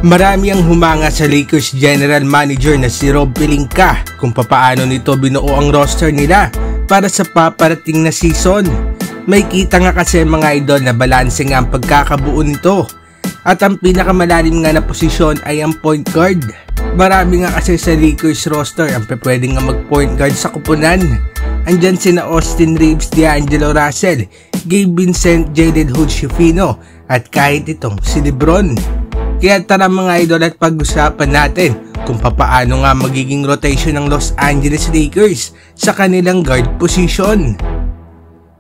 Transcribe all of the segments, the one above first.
Marami ang humanga sa Lakers General Manager na si Rob Pelinka kung papaano nito binuo ang roster nila para sa paparating na season. May kita nga kasi mga idol na balanse nga ang pagkakabuo nito at ang pinakamalalim nga na posisyon ay ang point guard. Marami nga kasi sa Lakers roster ang pwede nga mag point guard sa kupunan. Andyan sina Austin Reeves, D'Angelo Russell, Gabe Vincent, Jalen Hood-Schifino at kahit itong si LeBron. Kaya tara mga idol at pag-usapan natin kung papaano nga magiging rotation ng Los Angeles Lakers sa kanilang guard position.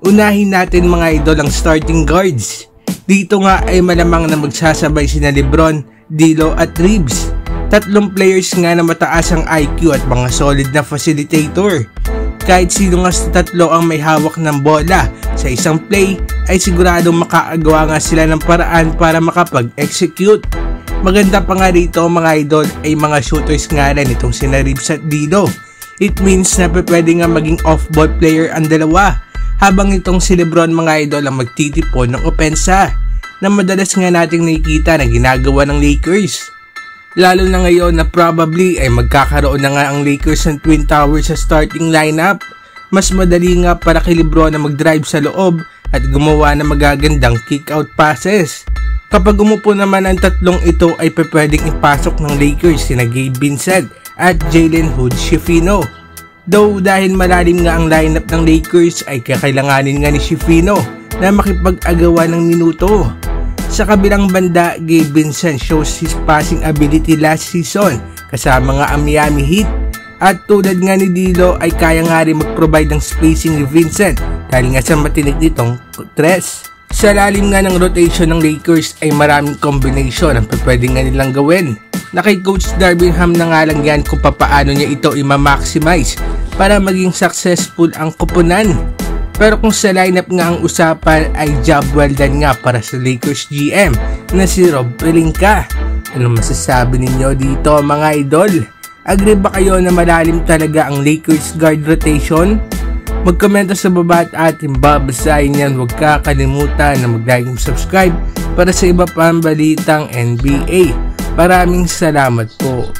Unahin natin mga idol ang starting guards. Dito nga ay malamang na magsasabay sina LeBron, D'Lo at Reeves. Tatlong players nga na mataas ang IQ at mga solid na facilitator. Kahit sino nga sa tatlo ang may hawak ng bola sa isang play ay siguradong makaagawa nga sila ng paraan para makapag-execute. Maganda pa nga rito mga idol ay mga shooters nga rin itong sina Reeves at D'Lo. It means na pwede nga maging off-ball player ang dalawa habang itong si LeBron mga idol ang magtitipon ng opensa na madalas nga nating nakikita na ginagawa ng Lakers. Lalo na ngayon na probably ay magkakaroon na nga ang Lakers ng Twin Towers sa starting lineup. Mas madali nga para kay LeBron na mag-drive sa loob at gumawa ng magagandang kick-out passes. Kapag umupo naman ang tatlong ito ay pwedeng ipasok ng Lakers sina Gabe Vincent at Jalen Hood-Schifino. Though dahil malalim nga ang lineup ng Lakers ay kakailanganin nga ni Schifino na makipag-agawa ng minuto. Sa kabilang banda, Gabe Vincent shows his passing ability last season kasama nga ang Miami Heat. At tulad nga ni D'Lo ay kaya nga rin mag-provide ng spacing ni Vincent dahil nga sa matinig nitong tres. Sa lalim nga ng rotation ng Lakers ay maraming combination ang pwede nga nilang gawin. Na kay Coach Darvingham na nga lang yan kung paano niya ito i-maximize para maging successful ang kupunan. Pero kung sa lineup nga ang usapan ay job well done nga para sa Lakers GM na si Rob Pelinka. Ano masasabi ninyo dito mga idol? Agree ba kayo na malalim talaga ang Lakers guard rotation? Magkomento sa baba at ating babasahin yan. Huwag kakalimutan na mag-like and subscribe para sa iba pang balitang NBA. Maraming salamat po.